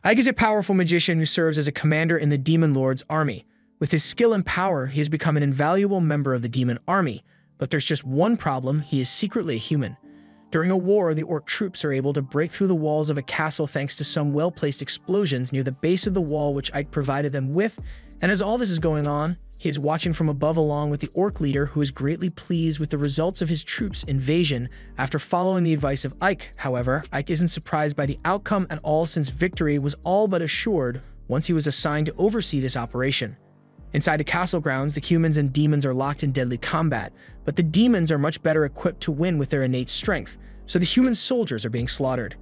Ike is a powerful magician who serves as a commander in the Demon Lord's army. With his skill and power, he has become an invaluable member of the demon army, but there's just one problem: he is secretly a human. During a war, the orc troops are able to break through the walls of a castle thanks to some well-placed explosions near the base of the wall which Ike provided them with, and as all this is going on, he is watching from above along with the orc leader, who is greatly pleased with the results of his troops' invasion after following the advice of Ike. However, Ike isn't surprised by the outcome at all, since victory was all but assured once he was assigned to oversee this operation. Inside the castle grounds, the humans and demons are locked in deadly combat, but the demons are much better equipped to win with their innate strength, so the human soldiers are being slaughtered.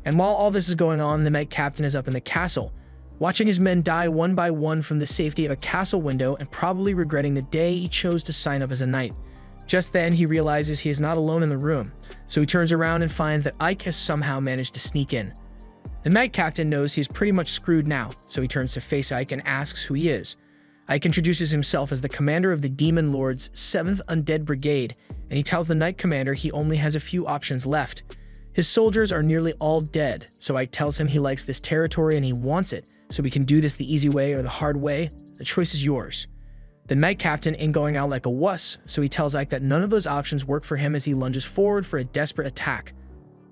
And while all this is going on, the Knight Captain is up in the castle, watching his men die one by one from the safety of a castle window and probably regretting the day he chose to sign up as a knight. Just then, he realizes he is not alone in the room, so he turns around and finds that Ike has somehow managed to sneak in. The Knight Captain knows he's pretty much screwed now, so he turns to face Ike and asks who he is. Ike introduces himself as the commander of the Demon Lord's 7th Undead Brigade, and he tells the Knight Commander he only has a few options left. His soldiers are nearly all dead, so Ike tells him he likes this territory and he wants it, so we can do this the easy way or the hard way. The choice is yours. The Knight Captain ain't going out like a wuss, so he tells Ike that none of those options work for him as he lunges forward for a desperate attack.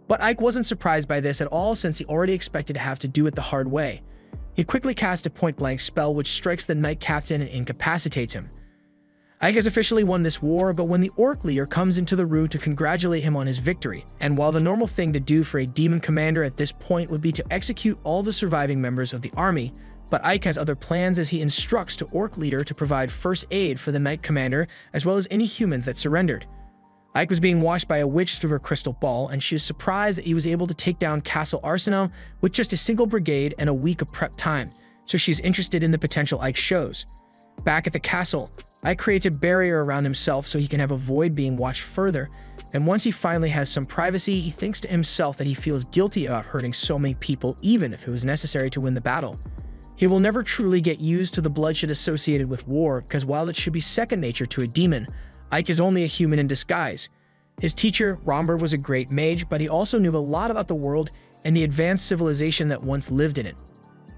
But Ike wasn't surprised by this at all, since he already expected to have to do it the hard way. He quickly casts a point-blank spell which strikes the Knight Captain and incapacitates him. Ike has officially won this war, but when the orc leader comes into the room to congratulate him on his victory, and while the normal thing to do for a demon commander at this point would be to execute all the surviving members of the army, but Ike has other plans as he instructs the orc leader to provide first aid for the Knight Commander as well as any humans that surrendered. Ike was being watched by a witch through her crystal ball, and she is surprised that he was able to take down Castle Arsenal with just a single brigade and a week of prep time, so she's interested in the potential Ike shows. Back at the castle, Ike creates a barrier around himself so he can avoid being watched further, and once he finally has some privacy, he thinks to himself that he feels guilty about hurting so many people even if it was necessary to win the battle. He will never truly get used to the bloodshed associated with war, because while it should be second nature to a demon, Ike is only a human in disguise. His teacher, Romberg, was a great mage, but he also knew a lot about the world and the advanced civilization that once lived in it.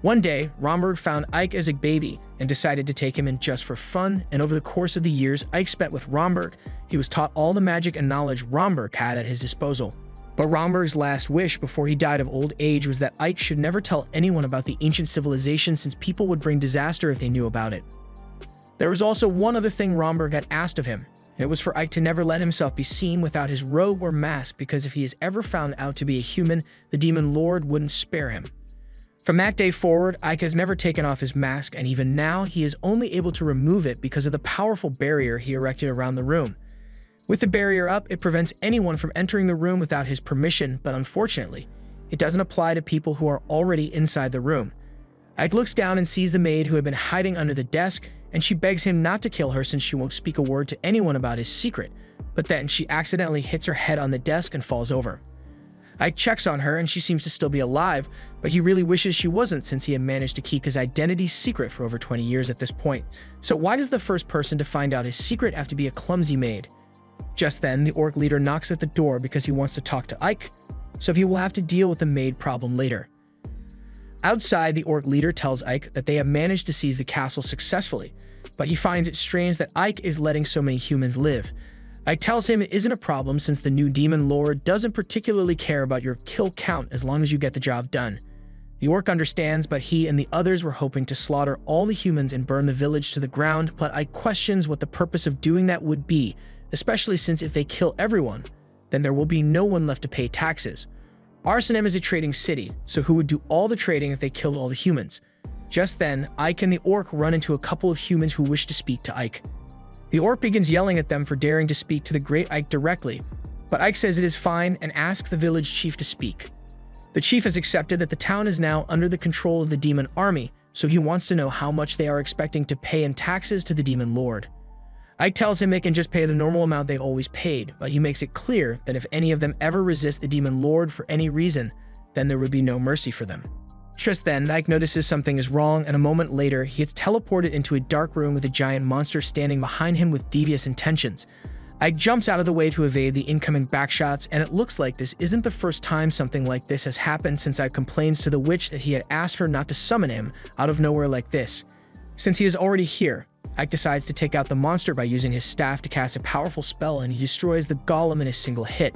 One day, Romberg found Ike as a baby and decided to take him in just for fun, and over the course of the years Ike spent with Romberg, he was taught all the magic and knowledge Romberg had at his disposal. But Romberg's last wish before he died of old age was that Ike should never tell anyone about the ancient civilization, since people would bring disaster if they knew about it. There was also one other thing Romberg had asked of him, and it was for Ike to never let himself be seen without his robe or mask, because if he is ever found out to be a human, the Demon Lord wouldn't spare him. From that day forward, Ike has never taken off his mask, and even now, he is only able to remove it because of the powerful barrier he erected around the room. With the barrier up, it prevents anyone from entering the room without his permission, but unfortunately, it doesn't apply to people who are already inside the room. Ike looks down and sees the maid who had been hiding under the desk, and she begs him not to kill her since she won't speak a word to anyone about his secret, but then she accidentally hits her head on the desk and falls over. Ike checks on her and she seems to still be alive, but he really wishes she wasn't, since he had managed to keep his identity secret for over 20 years at this point. So why does the first person to find out his secret have to be a clumsy maid? Just then, the orc leader knocks at the door because he wants to talk to Ike, so he will have to deal with the maid problem later. Outside, the orc leader tells Ike that they have managed to seize the castle successfully, but he finds it strange that Ike is letting so many humans live. Ike tells him it isn't a problem since the new Demon Lord doesn't particularly care about your kill count as long as you get the job done. The orc understands, but he and the others were hoping to slaughter all the humans and burn the village to the ground, but Ike questions what the purpose of doing that would be, especially since if they kill everyone, then there will be no one left to pay taxes. Arsenal is a trading city, so who would do all the trading if they killed all the humans? Just then, Ike and the orc run into a couple of humans who wish to speak to Ike. The orc begins yelling at them for daring to speak to the great Ike directly, but Ike says it is fine and asks the village chief to speak. The chief has accepted that the town is now under the control of the demon army, so he wants to know how much they are expecting to pay in taxes to the demon lord. Ike tells him they can just pay the normal amount they always paid, but he makes it clear that if any of them ever resist the demon lord for any reason, then there would be no mercy for them. Just then, Ike notices something is wrong, and a moment later, he gets teleported into a dark room with a giant monster standing behind him with devious intentions. Ike jumps out of the way to evade the incoming backshots, and it looks like this isn't the first time something like this has happened since Ike complains to the witch that he had asked her not to summon him out of nowhere like this. Since he is already here, Ike decides to take out the monster by using his staff to cast a powerful spell, and he destroys the golem in a single hit.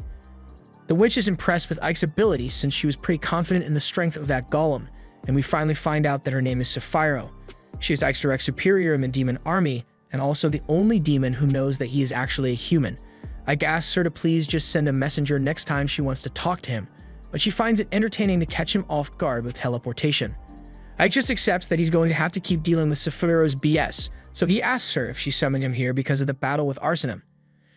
The witch is impressed with Ike's ability since she was pretty confident in the strength of that golem, and we finally find out that her name is Sapphiro. She is Ike's direct superior in the demon army, and also the only demon who knows that he is actually a human. Ike asks her to please just send a messenger next time she wants to talk to him, but she finds it entertaining to catch him off guard with teleportation. Ike just accepts that he's going to have to keep dealing with Sapphiro's BS, so he asks her if she summoned him here because of the battle with Arsenum.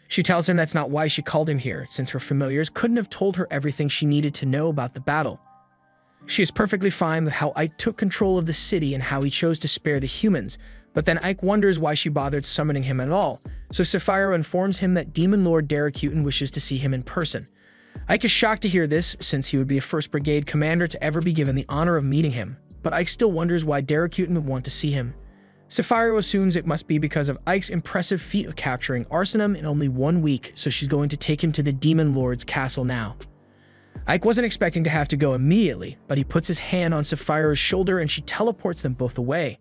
She tells him that's not why she called him here, since her familiars couldn't have told her everything she needed to know about the battle. She is perfectly fine with how Ike took control of the city and how he chose to spare the humans, but then Ike wonders why she bothered summoning him at all, so Sapphiro informs him that Demon Lord Daracuten wishes to see him in person. Ike is shocked to hear this, since he would be the first brigade commander to ever be given the honor of meeting him, but Ike still wonders why Daracuten would want to see him. Sapphiro assumes it must be because of Ike's impressive feat of capturing Arsenum in only 1 week, so she's going to take him to the Demon Lord's castle now. Ike wasn't expecting to have to go immediately, but he puts his hand on Sapphiro's shoulder and she teleports them both away.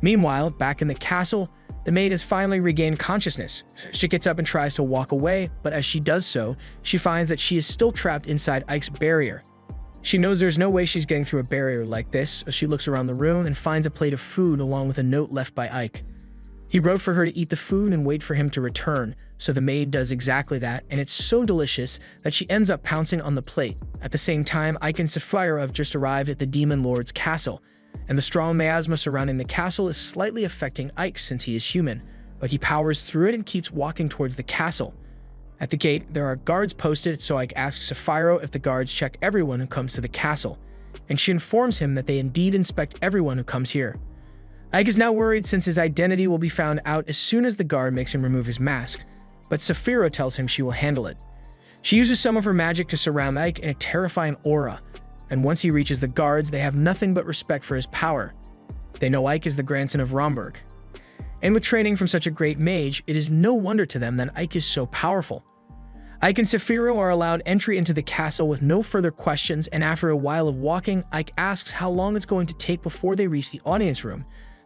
Meanwhile, back in the castle, the maid has finally regained consciousness. She gets up and tries to walk away, but as she does so, she finds that she is still trapped inside Ike's barrier. She knows there's no way she's getting through a barrier like this, so she looks around the room and finds a plate of food along with a note left by Ike. He wrote for her to eat the food and wait for him to return, so the maid does exactly that, and it's so delicious that she ends up pouncing on the plate. At the same time, Ike and Sapphiro have just arrived at the Demon Lord's castle, and the strong miasma surrounding the castle is slightly affecting Ike since he is human, but he powers through it and keeps walking towards the castle. At the gate, there are guards posted, so Ike asks Sapphiro if the guards check everyone who comes to the castle, and she informs him that they indeed inspect everyone who comes here. Ike is now worried since his identity will be found out as soon as the guard makes him remove his mask, but Sapphiro tells him she will handle it. She uses some of her magic to surround Ike in a terrifying aura, and once he reaches the guards, they have nothing but respect for his power. They know Ike is the grandson of Romberg. And with training from such a great mage, it is no wonder to them that Ike is so powerful. Ike and Sapphiro are allowed entry into the castle with no further questions, and after a while of walking, Ike asks how long it's going to take before they reach the audience room.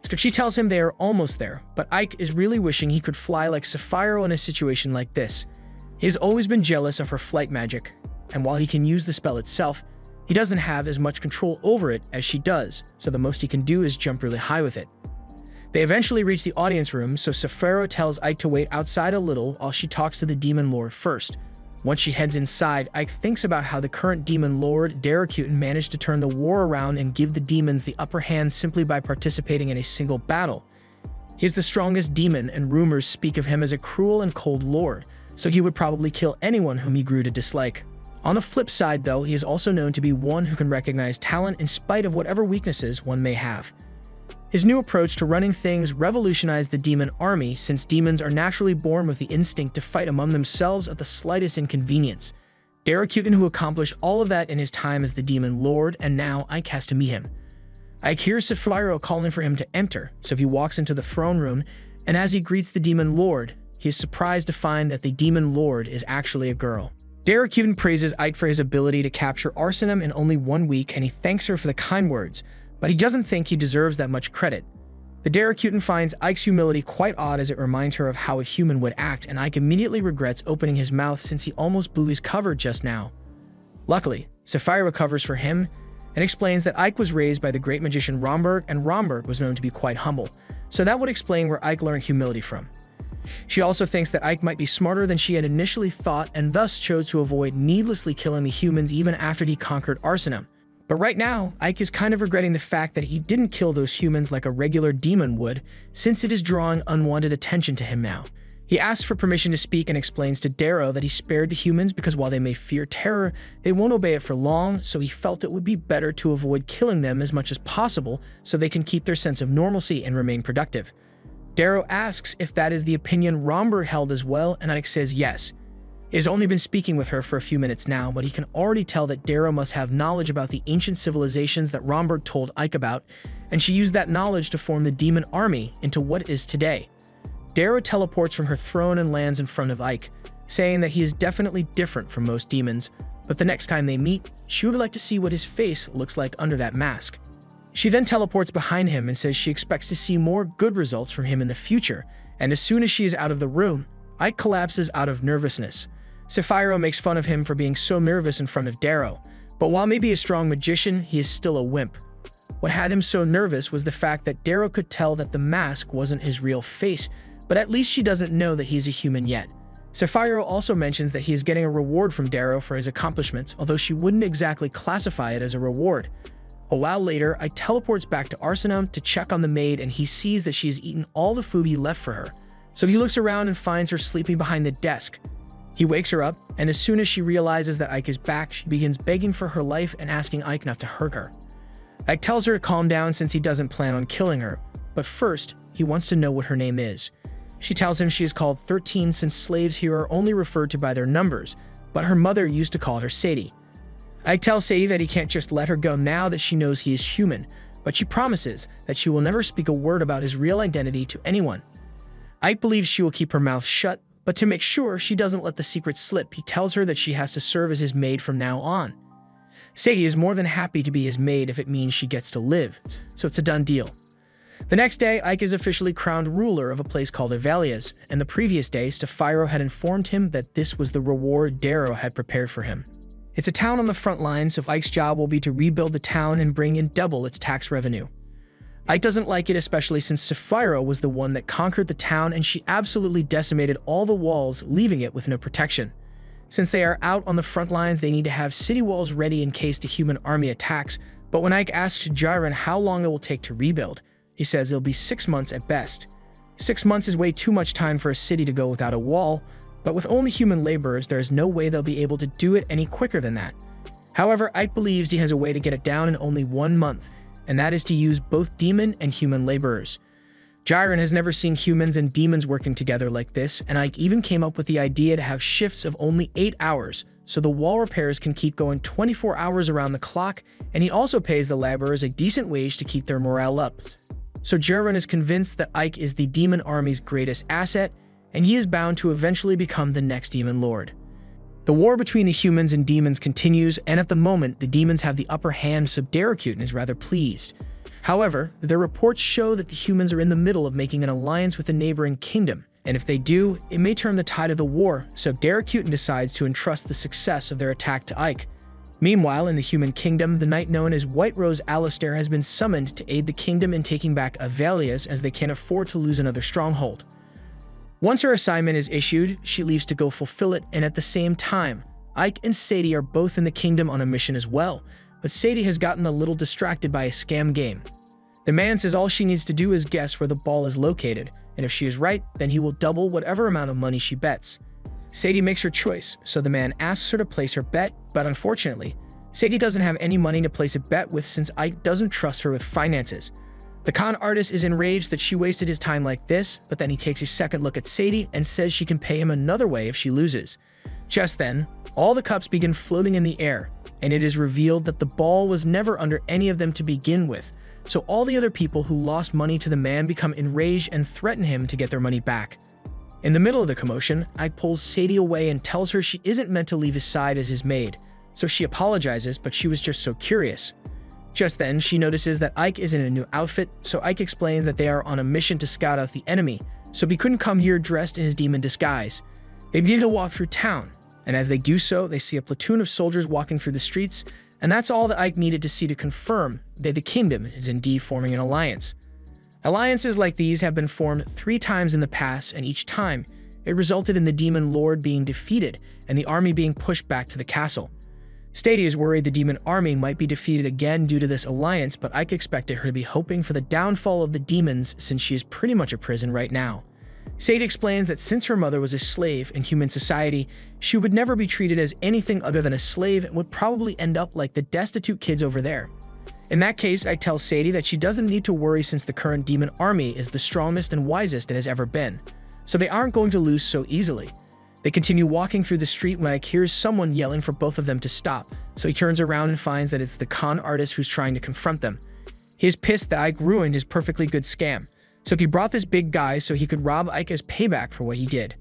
So she tells him they are almost there, but Ike is really wishing he could fly like Sapphiro in a situation like this. He has always been jealous of her flight magic, and while he can use the spell itself, he doesn't have as much control over it as she does, so the most he can do is jump really high with it. They eventually reach the audience room, so Sapphiro tells Ike to wait outside a little while she talks to the Demon Lord first. Once she heads inside, Ike thinks about how the current Demon Lord, Daracuten, managed to turn the war around and give the demons the upper hand simply by participating in a single battle. He is the strongest demon, and rumors speak of him as a cruel and cold lord, so he would probably kill anyone whom he grew to dislike. On the flip side, though, he is also known to be one who can recognize talent in spite of whatever weaknesses one may have. His new approach to running things revolutionized the demon army, since demons are naturally born with the instinct to fight among themselves at the slightest inconvenience. Daracuten, who accomplished all of that in his time as the Demon Lord, and now Ike has to meet him. Ike hears Sapphiro calling for him to enter, so he walks into the throne room, and as he greets the Demon Lord, he is surprised to find that the Demon Lord is actually a girl. Daracuten praises Ike for his ability to capture Arsenum in only 1 week, and he thanks her for the kind words, but he doesn't think he deserves that much credit. The Daracuten finds Ike's humility quite odd, as it reminds her of how a human would act, and Ike immediately regrets opening his mouth since he almost blew his cover just now. Luckily, Sapphiro covers for him and explains that Ike was raised by the great magician Romberg, and Romberg was known to be quite humble, so that would explain where Ike learned humility from. She also thinks that Ike might be smarter than she had initially thought, and thus chose to avoid needlessly killing the humans even after he conquered Arsenum. But right now, Ike is kind of regretting the fact that he didn't kill those humans like a regular demon would, since it is drawing unwanted attention to him now. He asks for permission to speak and explains to Darrow that he spared the humans because while they may fear terror, they won't obey it for long, so he felt it would be better to avoid killing them as much as possible so they can keep their sense of normalcy and remain productive. Darrow asks if that is the opinion Romberg held as well, and Ike says yes. He has only been speaking with her for a few minutes now, but he can already tell that Darrow must have knowledge about the ancient civilizations that Romberg told Ike about, and she used that knowledge to form the demon army into what it is today. Darrow teleports from her throne and lands in front of Ike, saying that he is definitely different from most demons, but the next time they meet, she would like to see what his face looks like under that mask. She then teleports behind him and says she expects to see more good results from him in the future, and as soon as she is out of the room, Ike collapses out of nervousness. Sapphiro makes fun of him for being so nervous in front of Darrow, but while maybe a strong magician, he is still a wimp. What had him so nervous was the fact that Darrow could tell that the mask wasn't his real face, but at least she doesn't know that he's a human yet. Sapphiro also mentions that he is getting a reward from Darrow for his accomplishments, although she wouldn't exactly classify it as a reward. A while later, Ike teleports back to Arsenum to check on the maid, and he sees that she has eaten all the food he left for her. So he looks around and finds her sleeping behind the desk. He wakes her up, and as soon as she realizes that Ike is back, she begins begging for her life and asking Ike not to hurt her. Ike tells her to calm down since he doesn't plan on killing her, but first, he wants to know what her name is. She tells him she is called 13 since slaves here are only referred to by their numbers, but her mother used to call her Sadie. Ike tells Sadie that he can't just let her go now that she knows he is human, but she promises that she will never speak a word about his real identity to anyone. Ike believes she will keep her mouth shut, but to make sure she doesn't let the secret slip, he tells her that she has to serve as his maid from now on. Sadie is more than happy to be his maid if it means she gets to live, so it's a done deal. The next day, Ike is officially crowned ruler of a place called Avalias, and the previous day, Sapphiro had informed him that this was the reward Darrow had prepared for him. It's a town on the front lines, so Ike's job will be to rebuild the town and bring in double its tax revenue. Ike doesn't like it, especially since Sapphiro was the one that conquered the town and she absolutely decimated all the walls, leaving it with no protection. Since they are out on the front lines, they need to have city walls ready in case the human army attacks, but when Ike asks Jiren how long it will take to rebuild, he says it'll be 6 months at best. 6 months is way too much time for a city to go without a wall, but with only human laborers, there is no way they'll be able to do it any quicker than that. However, Ike believes he has a way to get it down in only 1 month, and that is to use both demon and human laborers. Jiren has never seen humans and demons working together like this, and Ike even came up with the idea to have shifts of only 8 hours, so the wall repairs can keep going 24 hours around the clock, and he also pays the laborers a decent wage to keep their morale up. So Jiren is convinced that Ike is the demon army's greatest asset, and he is bound to eventually become the next demon lord. The war between the humans and demons continues, and at the moment, the demons have the upper hand, so Darrow-Kuten is rather pleased. However, their reports show that the humans are in the middle of making an alliance with a neighboring kingdom, and if they do, it may turn the tide of the war, so Darrow-Kuten decides to entrust the success of their attack to Ike. Meanwhile, in the human kingdom, the knight known as White Rose Alistair has been summoned to aid the kingdom in taking back Avalias, as they can't afford to lose another stronghold. Once her assignment is issued, she leaves to go fulfill it, and at the same time, Ike and Sadie are both in the kingdom on a mission as well, but Sadie has gotten a little distracted by a scam game. The man says all she needs to do is guess where the ball is located, and if she is right, then he will double whatever amount of money she bets. Sadie makes her choice, so the man asks her to place her bet, but unfortunately, Sadie doesn't have any money to place a bet with since Ike doesn't trust her with finances. The con artist is enraged that she wasted his time like this, but then he takes a second look at Sadie and says she can pay him another way if she loses. Just then, all the cups begin floating in the air, and it is revealed that the ball was never under any of them to begin with, so all the other people who lost money to the man become enraged and threaten him to get their money back. In the middle of the commotion, Ike pulls Sadie away and tells her she isn't meant to leave his side as his maid, so she apologizes, but she was just so curious. Just then, she notices that Ike is in a new outfit, so Ike explains that they are on a mission to scout out the enemy, so he couldn't come here dressed in his demon disguise. They begin to walk through town, and as they do so, they see a platoon of soldiers walking through the streets, and that's all that Ike needed to see to confirm that the kingdom is indeed forming an alliance. Alliances like these have been formed 3 times in the past, and each time, it resulted in the demon lord being defeated and the army being pushed back to the castle. Sadie is worried the demon army might be defeated again due to this alliance, but Ike expected her to be hoping for the downfall of the demons since she is pretty much a prison right now. Sadie explains that since her mother was a slave in human society, she would never be treated as anything other than a slave and would probably end up like the destitute kids over there. In that case, I tell Sadie that she doesn't need to worry since the current demon army is the strongest and wisest it has ever been, so they aren't going to lose so easily. They continue walking through the street when Ike hears someone yelling for both of them to stop, so he turns around and finds that it's the con artist who's trying to confront them. He is pissed that Ike ruined his perfectly good scam, So he brought this big guy so he could rob Ike as payback for what he did.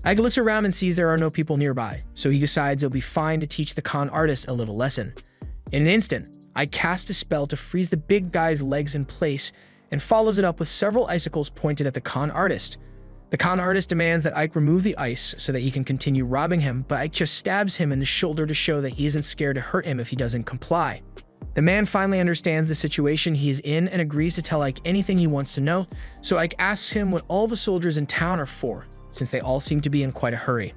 Ike looks around and sees there are no people nearby, so he decides it'll be fine to teach the con artist a little lesson. In an instant, Ike casts a spell to freeze the big guy's legs in place and follows it up with several icicles pointed at the con artist. The con artist demands that Ike remove the ice so that he can continue robbing him, but Ike just stabs him in the shoulder to show that he isn't scared to hurt him if he doesn't comply. The man finally understands the situation he is in and agrees to tell Ike anything he wants to know, so Ike asks him what all the soldiers in town are for, since they all seem to be in quite a hurry.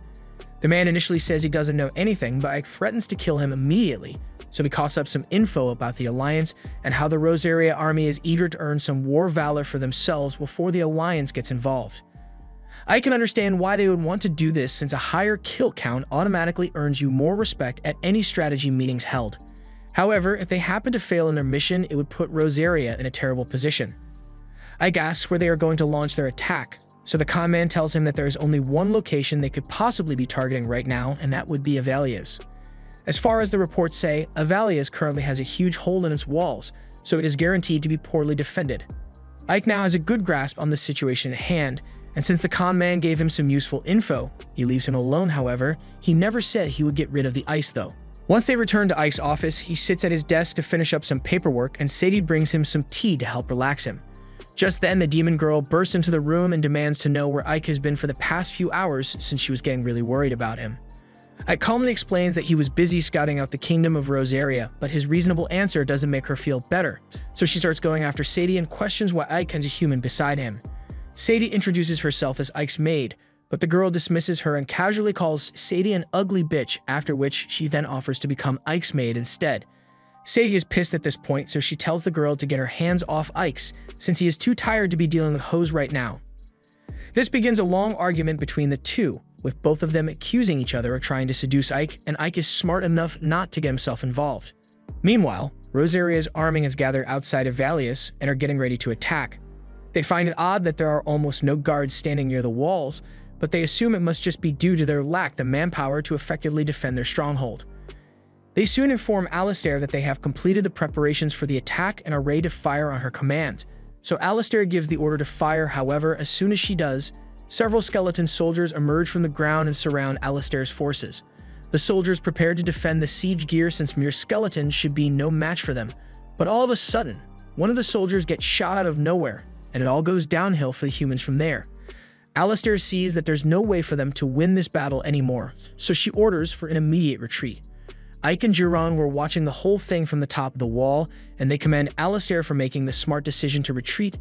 The man initially says he doesn't know anything, but Ike threatens to kill him immediately, so he coughs up some info about the Alliance and how the Rosaria army is eager to earn some war valor for themselves before the Alliance gets involved. I can understand why they would want to do this, since a higher kill count automatically earns you more respect at any strategy meetings held. However, if they happen to fail in their mission, it would put Rosaria in a terrible position. Ike asks where they are going to launch their attack, so the con man tells him that there is only one location they could possibly be targeting right now, and that would be Avalia's. As far as the reports say, Avalia's currently has a huge hole in its walls, so it is guaranteed to be poorly defended. Ike now has a good grasp on the situation at hand, and since the con man gave him some useful info, he leaves him alone. However, he never said he would get rid of the ice though. Once they return to Ike's office, he sits at his desk to finish up some paperwork, and Sadie brings him some tea to help relax him. Just then, the demon girl bursts into the room and demands to know where Ike has been for the past few hours, since she was getting really worried about him. Ike calmly explains that he was busy scouting out the kingdom of Rosaria, but his reasonable answer doesn't make her feel better, so she starts going after Sadie and questions why Ike has a human beside him. Sadie introduces herself as Ike's maid, but the girl dismisses her and casually calls Sadie an ugly bitch, after which she then offers to become Ike's maid instead. Sadie is pissed at this point, so she tells the girl to get her hands off Ike's, since he is too tired to be dealing with hoes right now. This begins a long argument between the two, with both of them accusing each other of trying to seduce Ike, and Ike is smart enough not to get himself involved. Meanwhile, Rosaria's army has gathered outside of Valius and are getting ready to attack. They find it odd that there are almost no guards standing near the walls, but they assume it must just be due to their lack of manpower to effectively defend their stronghold. They soon inform Alistair that they have completed the preparations for the attack and are ready to fire on her command. So Alistair gives the order to fire. However, as soon as she does, several skeleton soldiers emerge from the ground and surround Alistair's forces. The soldiers prepare to defend the siege gear, since mere skeletons should be no match for them. But all of a sudden, one of the soldiers gets shot out of nowhere, and it all goes downhill for the humans from there. Alistair sees that there's no way for them to win this battle anymore, so she orders for an immediate retreat. Ike and Jiron were watching the whole thing from the top of the wall, and they commend Alistair for making the smart decision to retreat,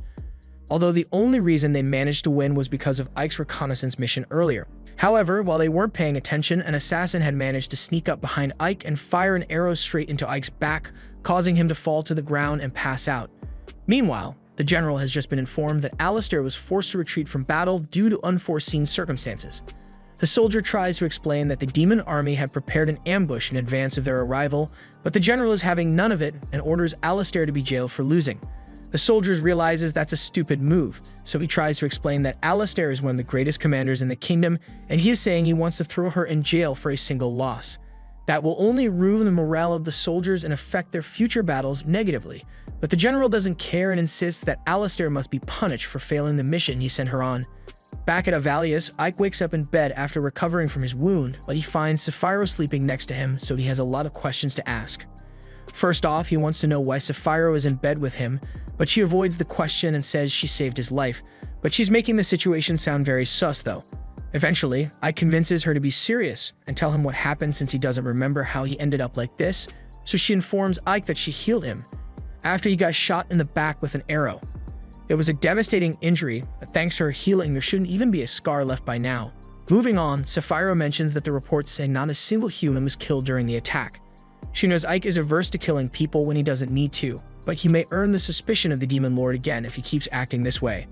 although the only reason they managed to win was because of Ike's reconnaissance mission earlier. However, while they weren't paying attention, an assassin had managed to sneak up behind Ike and fire an arrow straight into Ike's back, causing him to fall to the ground and pass out. Meanwhile, the general has just been informed that Alistair was forced to retreat from battle due to unforeseen circumstances. The soldier tries to explain that the demon army had prepared an ambush in advance of their arrival, but the general is having none of it and orders Alistair to be jailed for losing. The soldier realizes that's a stupid move, so he tries to explain that Alistair is one of the greatest commanders in the kingdom, and he is saying he wants to throw her in jail for a single loss. That will only ruin the morale of the soldiers and affect their future battles negatively, but the general doesn't care and insists that Alistair must be punished for failing the mission he sent her on. Back at Avalius, Ike wakes up in bed after recovering from his wound, but he finds Sapphiro sleeping next to him, so he has a lot of questions to ask. First off, he wants to know why Sapphiro is in bed with him, but she avoids the question and says she saved his life, but she's making the situation sound very sus though. Eventually, Ike convinces her to be serious and tell him what happened, since he doesn't remember how he ended up like this, so she informs Ike that she healed him after he got shot in the back with an arrow. It was a devastating injury, but thanks to her healing, there shouldn't even be a scar left by now. Moving on, Sapphiro mentions that the reports say not a single human was killed during the attack. She knows Ike is averse to killing people when he doesn't need to, but he may earn the suspicion of the Demon Lord again if he keeps acting this way.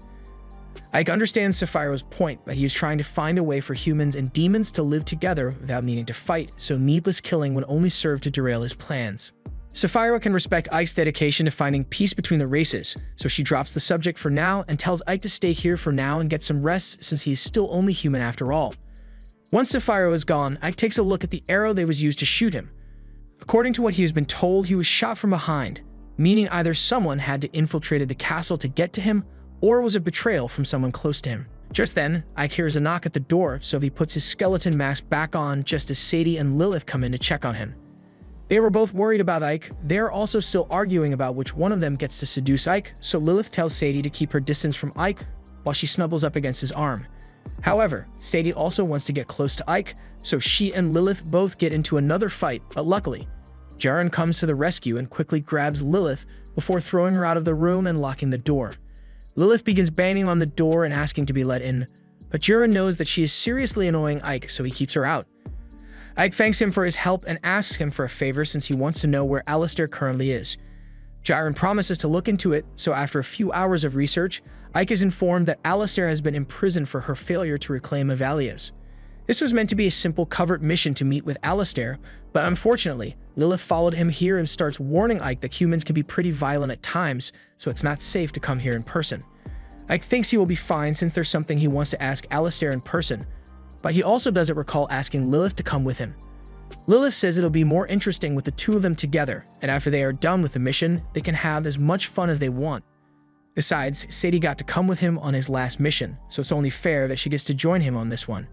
Ike understands Sapphiro's point, but he is trying to find a way for humans and demons to live together without needing to fight, so needless killing would only serve to derail his plans. Sapphiro can respect Ike's dedication to finding peace between the races, so she drops the subject for now and tells Ike to stay here for now and get some rest, since he is still only human after all. Once Sapphiro is gone, Ike takes a look at the arrow that was used to shoot him. According to what he has been told, he was shot from behind, meaning either someone had to infiltrated the castle to get to him, or was it betrayal from someone close to him? Just then, Ike hears a knock at the door, so he puts his skeleton mask back on just as Sadie and Lilith come in to check on him. They were both worried about Ike. They're also still arguing about which one of them gets to seduce Ike, so Lilith tells Sadie to keep her distance from Ike while she snuggles up against his arm. However, Sadie also wants to get close to Ike, so she and Lilith both get into another fight, but luckily, Jaren comes to the rescue and quickly grabs Lilith before throwing her out of the room and locking the door. Lilith begins banging on the door and asking to be let in, but Jaren knows that she is seriously annoying Ike, so he keeps her out. Ike thanks him for his help and asks him for a favor since he wants to know where Alistair currently is. Jaren promises to look into it, so after a few hours of research, Ike is informed that Alistair has been imprisoned for her failure to reclaim Avalias. This was meant to be a simple covert mission to meet with Alistair, but unfortunately, Lilith followed him here and starts warning Ike that humans can be pretty violent at times, so it's not safe to come here in person. Ike thinks he will be fine since there's something he wants to ask Alistair in person, but he also doesn't recall asking Lilith to come with him. Lilith says it'll be more interesting with the two of them together, and after they are done with the mission, they can have as much fun as they want. Besides, Sadie got to come with him on his last mission, so it's only fair that she gets to join him on this one.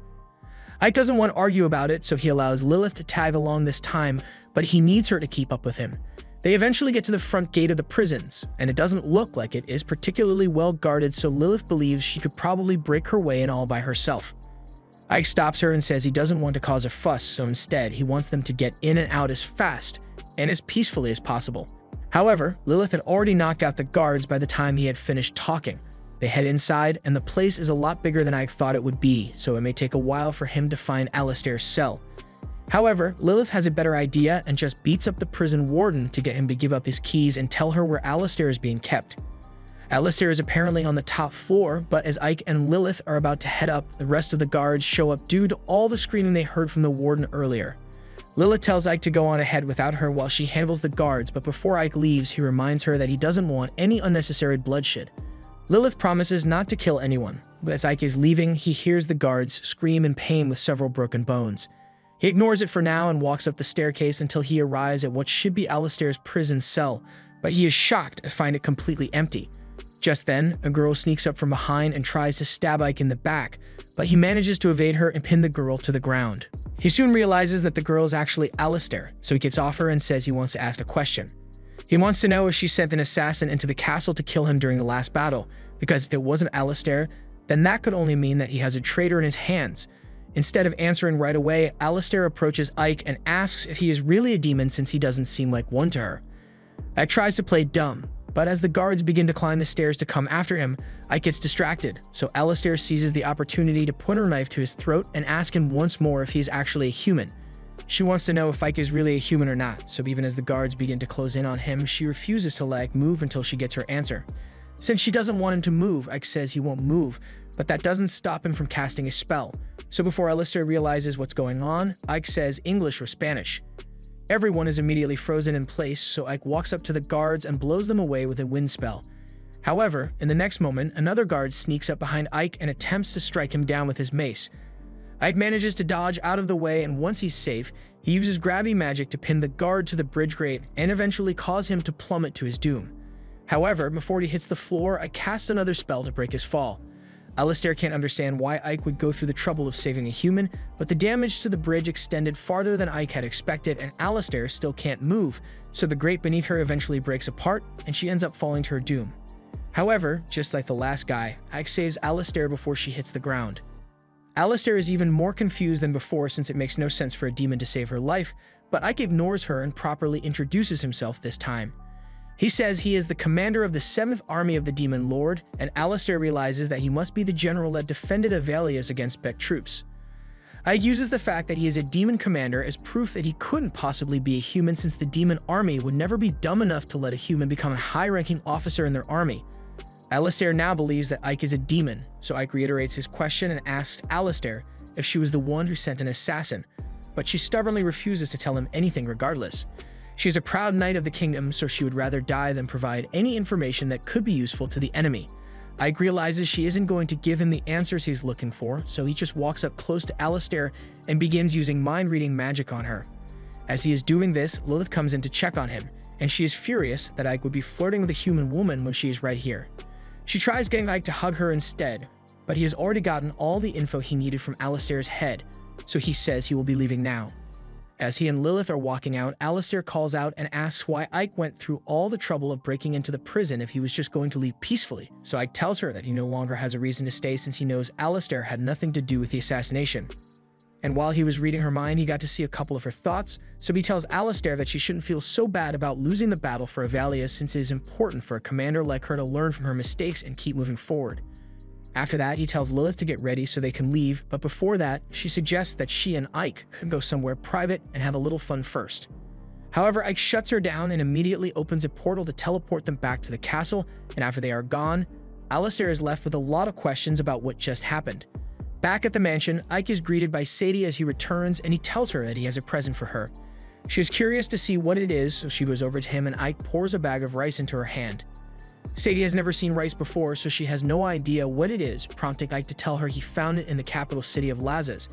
Ike doesn't want to argue about it, so he allows Lilith to tag along this time, but he needs her to keep up with him. They eventually get to the front gate of the prisons, and it doesn't look like it is particularly well guarded, so Lilith believes she could probably break her way in all by herself. Ike stops her and says he doesn't want to cause a fuss, so instead he wants them to get in and out as fast and as peacefully as possible. However, Lilith had already knocked out the guards by the time he had finished talking. They head inside, and the place is a lot bigger than Ike thought it would be, so it may take a while for him to find Alistair's cell. However, Lilith has a better idea and just beats up the prison warden to get him to give up his keys and tell her where Alistair is being kept. Alistair is apparently on the top floor, but as Ike and Lilith are about to head up, the rest of the guards show up due to all the screaming they heard from the warden earlier. Lilith tells Ike to go on ahead without her while she handles the guards, but before Ike leaves, he reminds her that he doesn't want any unnecessary bloodshed. Lilith promises not to kill anyone, but as Ike is leaving, he hears the guards scream in pain with several broken bones. He ignores it for now and walks up the staircase until he arrives at what should be Alistair's prison cell, but he is shocked to find it completely empty. Just then, a girl sneaks up from behind and tries to stab Ike in the back, but he manages to evade her and pin the girl to the ground. He soon realizes that the girl is actually Alistair, so he gets off her and says he wants to ask a question. He wants to know if she sent an assassin into the castle to kill him during the last battle, because if it wasn't Alistair, then that could only mean that he has a traitor in his hands. Instead of answering right away, Alistair approaches Ike and asks if he is really a demon since he doesn't seem like one to her. Ike tries to play dumb, but as the guards begin to climb the stairs to come after him, Ike gets distracted, so Alistair seizes the opportunity to put her knife to his throat and ask him once more if he is actually a human. She wants to know if Ike is really a human or not, so even as the guards begin to close in on him, she refuses to let Ike move until she gets her answer. Since she doesn't want him to move, Ike says he won't move, but that doesn't stop him from casting a spell. So before Alistair realizes what's going on, Ike says English or Spanish. Everyone is immediately frozen in place, so Ike walks up to the guards and blows them away with a wind spell. However, in the next moment, another guard sneaks up behind Ike and attempts to strike him down with his mace. Ike manages to dodge out of the way, and once he's safe, he uses gravity magic to pin the guard to the bridge grate and eventually cause him to plummet to his doom. However, before he hits the floor, Ike casts another spell to break his fall. Alistair can't understand why Ike would go through the trouble of saving a human, but the damage to the bridge extended farther than Ike had expected, and Alistair still can't move, so the grate beneath her eventually breaks apart, and she ends up falling to her doom. However, just like the last guy, Ike saves Alistair before she hits the ground. Alistair is even more confused than before since it makes no sense for a demon to save her life, but Ike ignores her and properly introduces himself this time. He says he is the commander of the 7th Army of the Demon Lord, and Alistair realizes that he must be the general that defended Avalias against Beck troops. Ike uses the fact that he is a demon commander as proof that he couldn't possibly be a human since the demon army would never be dumb enough to let a human become a high-ranking officer in their army. Alistair now believes that Ike is a demon, so Ike reiterates his question and asks Alistair if she was the one who sent an assassin, but she stubbornly refuses to tell him anything regardless. She is a proud knight of the kingdom, so she would rather die than provide any information that could be useful to the enemy. Ike realizes she isn't going to give him the answers he's looking for, so he just walks up close to Alistair and begins using mind-reading magic on her. As he is doing this, Lilith comes in to check on him, and she is furious that Ike would be flirting with a human woman when she is right here. She tries getting Ike to hug her instead, but he has already gotten all the info he needed from Alistair's head, so he says he will be leaving now. As he and Lilith are walking out, Alistair calls out and asks why Ike went through all the trouble of breaking into the prison if he was just going to leave peacefully. So Ike tells her that he no longer has a reason to stay since he knows Alistair had nothing to do with the assassination. And while he was reading her mind, he got to see a couple of her thoughts, so he tells Alistair that she shouldn't feel so bad about losing the battle for Avalius since it is important for a commander like her to learn from her mistakes and keep moving forward. After that, he tells Lilith to get ready so they can leave, but before that, she suggests that she and Ike can go somewhere private and have a little fun first. However, Ike shuts her down and immediately opens a portal to teleport them back to the castle, and after they are gone, Alistair is left with a lot of questions about what just happened. Back at the mansion, Ike is greeted by Sadie as he returns, and he tells her that he has a present for her. She is curious to see what it is, so she goes over to him and Ike pours a bag of rice into her hand. Sadie has never seen rice before, so she has no idea what it is, prompting Ike to tell her he found it in the capital city of Lazas,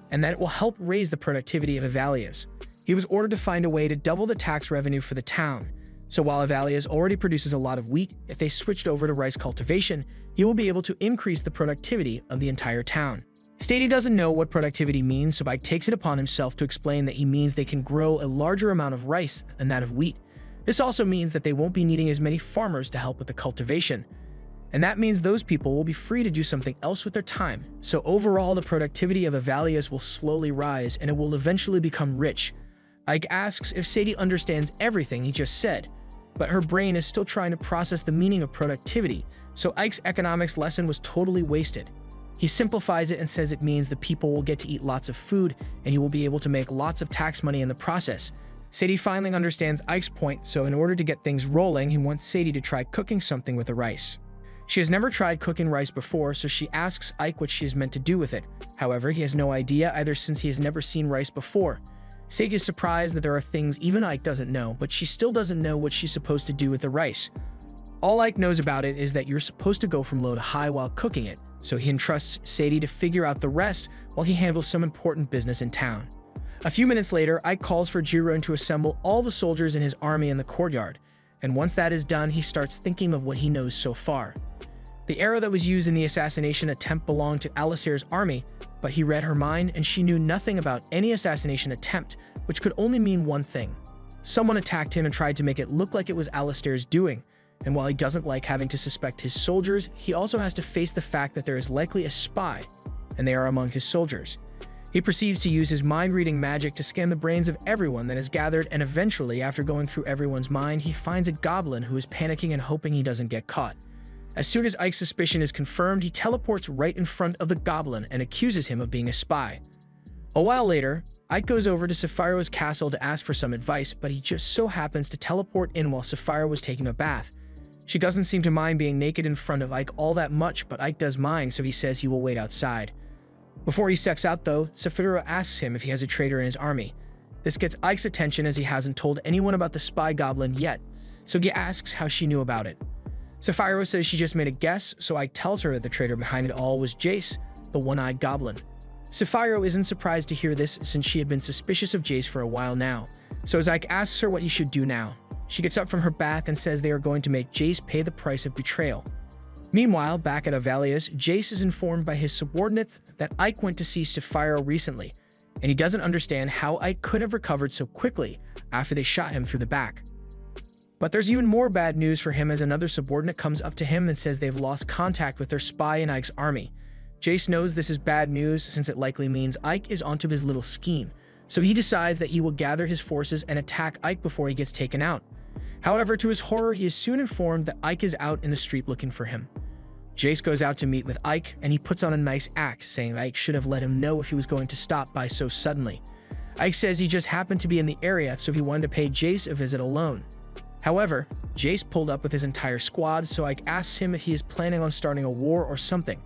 and that it will help raise the productivity of Avalius. He was ordered to find a way to double the tax revenue for the town, so while Avalius already produces a lot of wheat, if they switched over to rice cultivation, he will be able to increase the productivity of the entire town. Sadie doesn't know what productivity means, so Ike takes it upon himself to explain that he means they can grow a larger amount of rice than that of wheat. This also means that they won't be needing as many farmers to help with the cultivation. And that means those people will be free to do something else with their time. So overall, the productivity of Avalius will slowly rise and it will eventually become rich. Ike asks if Sadie understands everything he just said, but her brain is still trying to process the meaning of productivity, so Ike's economics lesson was totally wasted. He simplifies it and says it means the people will get to eat lots of food and you will be able to make lots of tax money in the process. Sadie finally understands Ike's point, so in order to get things rolling, he wants Sadie to try cooking something with the rice. She has never tried cooking rice before, so she asks Ike what she is meant to do with it. However, he has no idea either since he has never seen rice before. Sadie is surprised that there are things even Ike doesn't know, but she still doesn't know what she's supposed to do with the rice. All Ike knows about it is that you're supposed to go from low to high while cooking it, so he entrusts Sadie to figure out the rest while he handles some important business in town. A few minutes later, Ike calls for Jiren to assemble all the soldiers in his army in the courtyard, and once that is done, he starts thinking of what he knows so far. The arrow that was used in the assassination attempt belonged to Alistair's army, but he read her mind and she knew nothing about any assassination attempt, which could only mean one thing. Someone attacked him and tried to make it look like it was Alistair's doing, and while he doesn't like having to suspect his soldiers, he also has to face the fact that there is likely a spy, and they are among his soldiers. He proceeds to use his mind-reading magic to scan the brains of everyone that is gathered, and eventually, after going through everyone's mind, he finds a goblin who is panicking and hoping he doesn't get caught. As soon as Ike's suspicion is confirmed, he teleports right in front of the goblin and accuses him of being a spy. A while later, Ike goes over to Sapphiro's castle to ask for some advice, but he just so happens to teleport in while Sapphiro was taking a bath. She doesn't seem to mind being naked in front of Ike all that much, but Ike does mind, so he says he will wait outside. Before he steps out though, Sapphiru asks him if he has a traitor in his army. This gets Ike's attention as he hasn't told anyone about the spy goblin yet, so he asks how she knew about it. Sapphiru says she just made a guess, so Ike tells her that the traitor behind it all was Jace, the one-eyed goblin. Sapphiru isn't surprised to hear this since she had been suspicious of Jace for a while now, so as Ike asks her what he should do now, she gets up from her bath and says they are going to make Jace pay the price of betrayal. Meanwhile, back at Avalius, Jace is informed by his subordinates that Ike went to see Sapphiru recently, and he doesn't understand how Ike could have recovered so quickly after they shot him through the back. But there's even more bad news for him as another subordinate comes up to him and says they've lost contact with their spy in Ike's army. Jace knows this is bad news since it likely means Ike is onto his little scheme, so he decides that he will gather his forces and attack Ike before he gets taken out. However, to his horror, he is soon informed that Ike is out in the street looking for him. Jace goes out to meet with Ike, and he puts on a nice act, saying Ike should have let him know if he was going to stop by so suddenly. Ike says he just happened to be in the area, so he wanted to pay Jace a visit alone. However, Jace pulled up with his entire squad, so Ike asks him if he is planning on starting a war or something.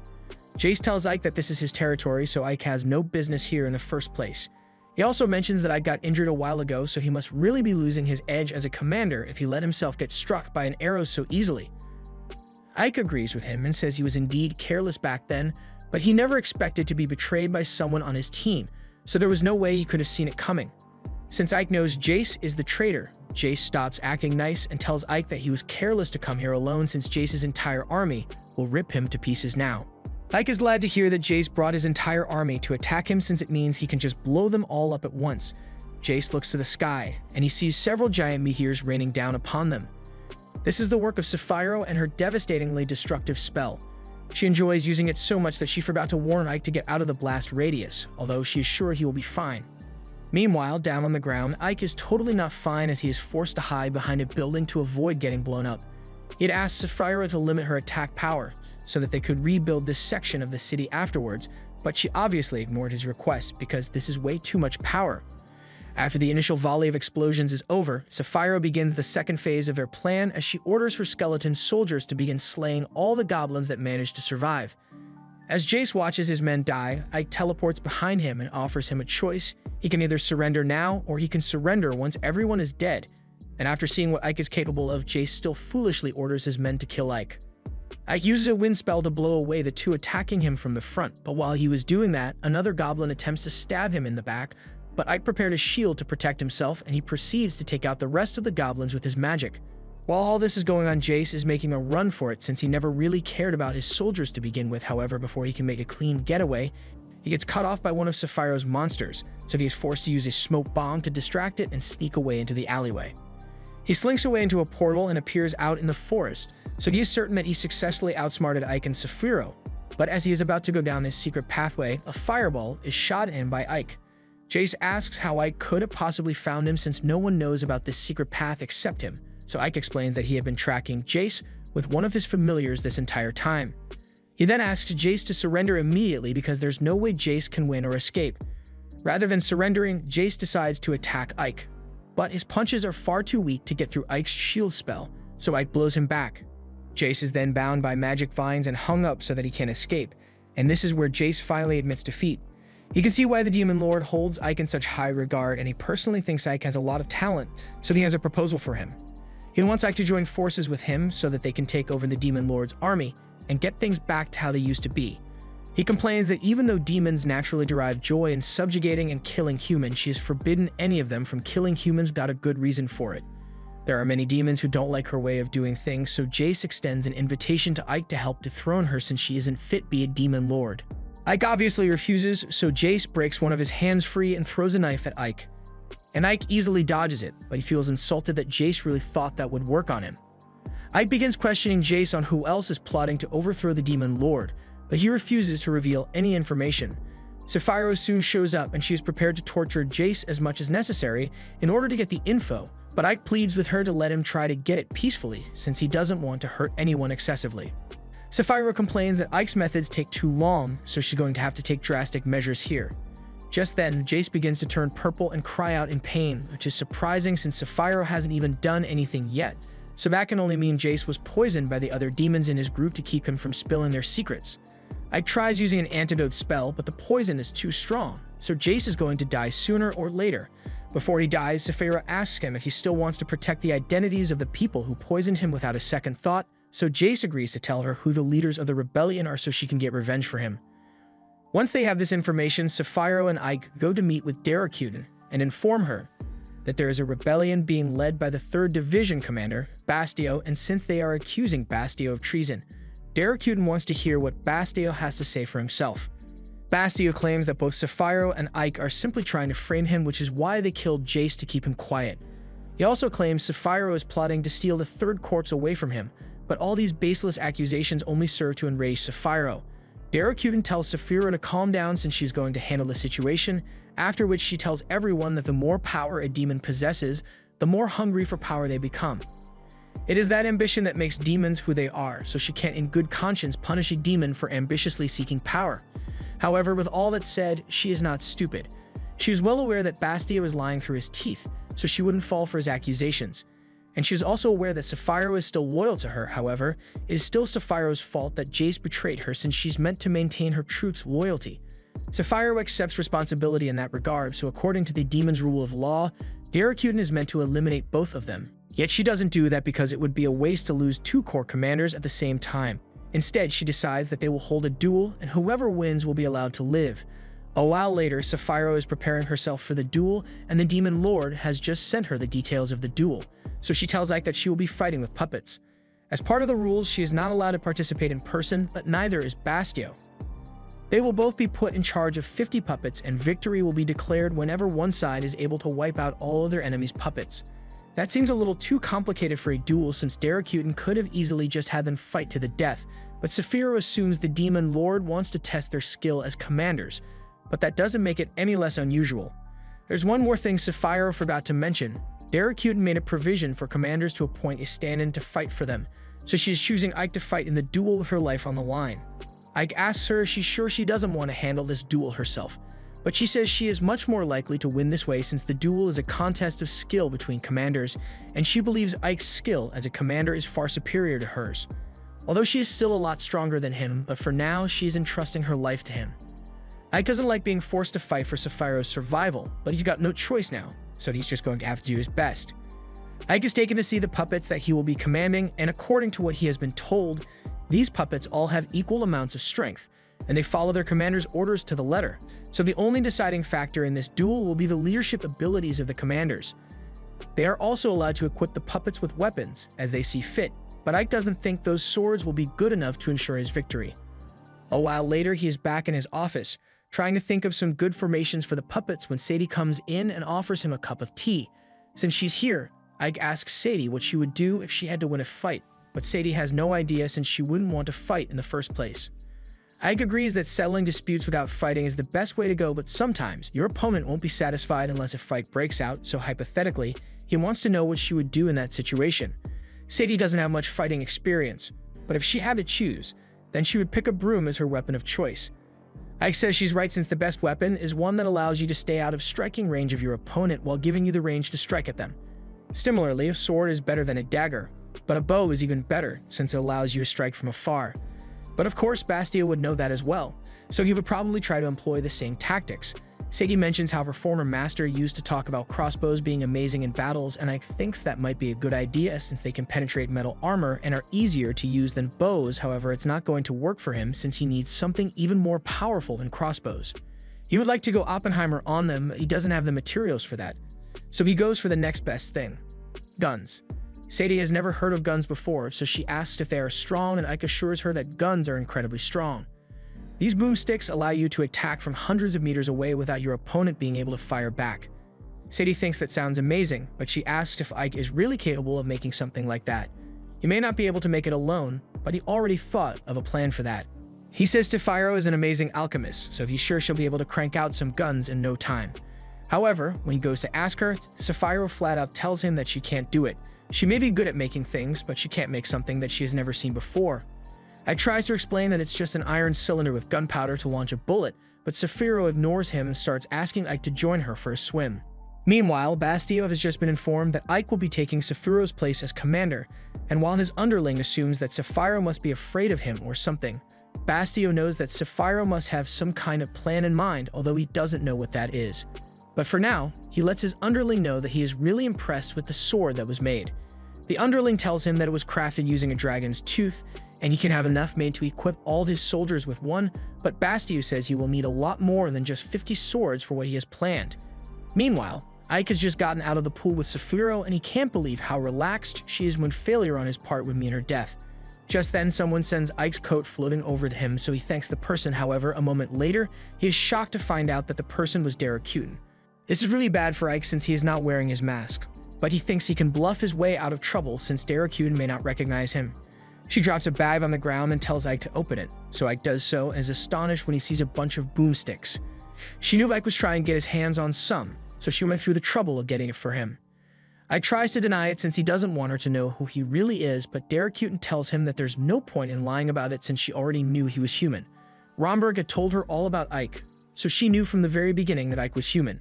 Jace tells Ike that this is his territory, so Ike has no business here in the first place. He also mentions that Ike got injured a while ago, so he must really be losing his edge as a commander if he let himself get struck by an arrow so easily. Ike agrees with him and says he was indeed careless back then, but he never expected to be betrayed by someone on his team, so there was no way he could have seen it coming. Since Ike knows Jace is the traitor, Jace stops acting nice and tells Ike that he was careless to come here alone since Jace's entire army will rip him to pieces now. Ike is glad to hear that Jace brought his entire army to attack him since it means he can just blow them all up at once. Jace looks to the sky, and he sees several giant meteors raining down upon them. This is the work of Sapphiro and her devastatingly destructive spell. She enjoys using it so much that she forgot to warn Ike to get out of the blast radius, although she is sure he will be fine. Meanwhile, down on the ground, Ike is totally not fine as he is forced to hide behind a building to avoid getting blown up. He had asked Sapphiro to limit her attack power so that they could rebuild this section of the city afterwards, but she obviously ignored his request because this is way too much power. After the initial volley of explosions is over, Sapphiro begins the second phase of their plan as she orders her skeleton soldiers to begin slaying all the goblins that manage to survive. As Jace watches his men die, Ike teleports behind him and offers him a choice. He can either surrender now or he can surrender once everyone is dead. And after seeing what Ike is capable of, Jace still foolishly orders his men to kill Ike. Ike uses a wind spell to blow away the two attacking him from the front, but while he was doing that, another goblin attempts to stab him in the back, but Ike prepared a shield to protect himself, and he proceeds to take out the rest of the goblins with his magic. While all this is going on, Jace is making a run for it since he never really cared about his soldiers to begin with. However, before he can make a clean getaway, he gets cut off by one of Sapphiro's monsters, so he is forced to use a smoke bomb to distract it and sneak away into the alleyway. He slinks away into a portal and appears out in the forest, so he is certain that he successfully outsmarted Ike and Sapphiro. But as he is about to go down this secret pathway, a fireball is shot at him by Ike. Jace asks how Ike could have possibly found him since no one knows about this secret path except him, so Ike explains that he had been tracking Jace with one of his familiars this entire time. He then asks Jace to surrender immediately because there's no way Jace can win or escape. Rather than surrendering, Jace decides to attack Ike, but his punches are far too weak to get through Ike's shield spell, so Ike blows him back. Jace is then bound by magic vines and hung up so that he can escape, and this is where Jace finally admits defeat. He can see why the Demon Lord holds Ike in such high regard, and he personally thinks Ike has a lot of talent, so he has a proposal for him. He wants Ike to join forces with him so that they can take over the Demon Lord's army and get things back to how they used to be. He complains that even though demons naturally derive joy in subjugating and killing humans, she has forbidden any of them from killing humans without a good reason for it. There are many demons who don't like her way of doing things, so Jace extends an invitation to Ike to help dethrone her since she isn't fit to be a Demon Lord. Ike obviously refuses, so Jace breaks one of his hands free and throws a knife at Ike. And Ike easily dodges it, but he feels insulted that Jace really thought that would work on him. Ike begins questioning Jace on who else is plotting to overthrow the Demon Lord, but he refuses to reveal any information. Sapphiro soon shows up and she is prepared to torture Jace as much as necessary in order to get the info, but Ike pleads with her to let him try to get it peacefully since he doesn't want to hurt anyone excessively. Sapphiro complains that Ike's methods take too long, so she's going to have to take drastic measures here. Just then, Jace begins to turn purple and cry out in pain, which is surprising since Sapphiro hasn't even done anything yet, so that can only mean Jace was poisoned by the other demons in his group to keep him from spilling their secrets. Ike tries using an antidote spell, but the poison is too strong, so Jace is going to die sooner or later. Before he dies, Sapphiro asks him if he still wants to protect the identities of the people who poisoned him without a second thought, so Jace agrees to tell her who the leaders of the rebellion are so she can get revenge for him. Once they have this information, Sapphiro and Ike go to meet with Daracuden and inform her that there is a rebellion being led by the 3rd Division commander, Bastio, and since they are accusing Bastio of treason, Daracuden wants to hear what Bastio has to say for himself. Bastio claims that both Sapphiro and Ike are simply trying to frame him, which is why they killed Jace to keep him quiet. He also claims Sapphiro is plotting to steal the 3rd corpse away from him, but all these baseless accusations only serve to enrage Sapphiro. Daracuden tells Sapphiro to calm down since she's going to handle the situation, after which she tells everyone that the more power a demon possesses, the more hungry for power they become. It is that ambition that makes demons who they are, so she can't in good conscience punish a demon for ambitiously seeking power. However, with all that said, she is not stupid. She is well aware that Bastio is lying through his teeth, so she wouldn't fall for his accusations. And she is also aware that Sapphiro is still loyal to her. However, it is still Sapphiro's fault that Jace betrayed her since she's meant to maintain her troops' loyalty. Sapphiro accepts responsibility in that regard, so according to the demon's rule of law, Daracuden is meant to eliminate both of them. Yet she doesn't do that because it would be a waste to lose 2 core commanders at the same time. Instead, she decides that they will hold a duel and whoever wins will be allowed to live. A while later, Sapphiro is preparing herself for the duel, and the Demon Lord has just sent her the details of the duel, so she tells Ike that she will be fighting with puppets. As part of the rules, she is not allowed to participate in person, but neither is Bastio. They will both be put in charge of 50 puppets, and victory will be declared whenever one side is able to wipe out all of their enemies' puppets. That seems a little too complicated for a duel, since Daracuten could have easily just had them fight to the death, but Saphiro assumes the Demon Lord wants to test their skill as commanders, but that doesn't make it any less unusual. There's one more thing Sapphiro forgot to mention. Daracuten made a provision for commanders to appoint a stand-in to fight for them, so she's choosing Ike to fight in the duel with her life on the line. Ike asks her if she's sure she doesn't want to handle this duel herself, but she says she is much more likely to win this way since the duel is a contest of skill between commanders, and she believes Ike's skill as a commander is far superior to hers. Although she is still a lot stronger than him, but for now she is entrusting her life to him. Ike doesn't like being forced to fight for Sapphiro's survival, but he's got no choice now, so he's just going to have to do his best. Ike is taken to see the puppets that he will be commanding, and according to what he has been told, these puppets all have equal amounts of strength, and they follow their commander's orders to the letter. So the only deciding factor in this duel will be the leadership abilities of the commanders. They are also allowed to equip the puppets with weapons as they see fit, but Ike doesn't think those swords will be good enough to ensure his victory. A while later, he is back in his office, trying to think of some good formations for the puppets when Sadie comes in and offers him a cup of tea. Since she's here, Ike asks Sadie what she would do if she had to win a fight, but Sadie has no idea since she wouldn't want to fight in the first place. Ike agrees that settling disputes without fighting is the best way to go, but sometimes your opponent won't be satisfied unless a fight breaks out, so hypothetically, he wants to know what she would do in that situation. Sadie doesn't have much fighting experience, but if she had to choose, then she would pick a broom as her weapon of choice. Ike says she's right since the best weapon is one that allows you to stay out of striking range of your opponent while giving you the range to strike at them. Similarly, a sword is better than a dagger, but a bow is even better since it allows you to strike from afar. But of course, Bastio would know that as well, so he would probably try to employ the same tactics. Sadie mentions how her former master used to talk about crossbows being amazing in battles, and Ike thinks that might be a good idea since they can penetrate metal armor and are easier to use than bows. However, it's not going to work for him since he needs something even more powerful than crossbows. He would like to go Oppenheimer on them, but he doesn't have the materials for that. So he goes for the next best thing: guns. Sadie has never heard of guns before, so she asks if they are strong, and Ike assures her that guns are incredibly strong. These boomsticks allow you to attack from hundreds of meters away without your opponent being able to fire back. Sadie thinks that sounds amazing, but she asks if Ike is really capable of making something like that. He may not be able to make it alone, but he already thought of a plan for that. He says Sapphiro is an amazing alchemist, so he's sure she'll be able to crank out some guns in no time. However, when he goes to ask her, Sapphiro flat out tells him that she can't do it. She may be good at making things, but she can't make something that she has never seen before. Ike tries to explain that it's just an iron cylinder with gunpowder to launch a bullet, but Saphiro ignores him and starts asking Ike to join her for a swim. Meanwhile, Bastio has just been informed that Ike will be taking Saphiro's place as commander, and while his underling assumes that Saphiro must be afraid of him or something, Bastio knows that Saphiro must have some kind of plan in mind, although he doesn't know what that is. But for now, he lets his underling know that he is really impressed with the sword that was made. The underling tells him that it was crafted using a dragon's tooth, and he can have enough made to equip all his soldiers with one, but Bastio says he will need a lot more than just 50 swords for what he has planned. Meanwhile, Ike has just gotten out of the pool with Saphiro, and he can't believe how relaxed she is when failure on his part would mean her death. Just then, someone sends Ike's coat floating over to him, so he thanks the person. However, a moment later, he is shocked to find out that the person was Daracuten. This is really bad for Ike since he is not wearing his mask, but he thinks he can bluff his way out of trouble since Daracuten may not recognize him. She drops a bag on the ground and tells Ike to open it, so Ike does so and is astonished when he sees a bunch of boomsticks. She knew Ike was trying to get his hands on some, so she went through the trouble of getting it for him. Ike tries to deny it since he doesn't want her to know who he really is, but Daracuten tells him that there's no point in lying about it since she already knew he was human. Romberg had told her all about Ike, so she knew from the very beginning that Ike was human.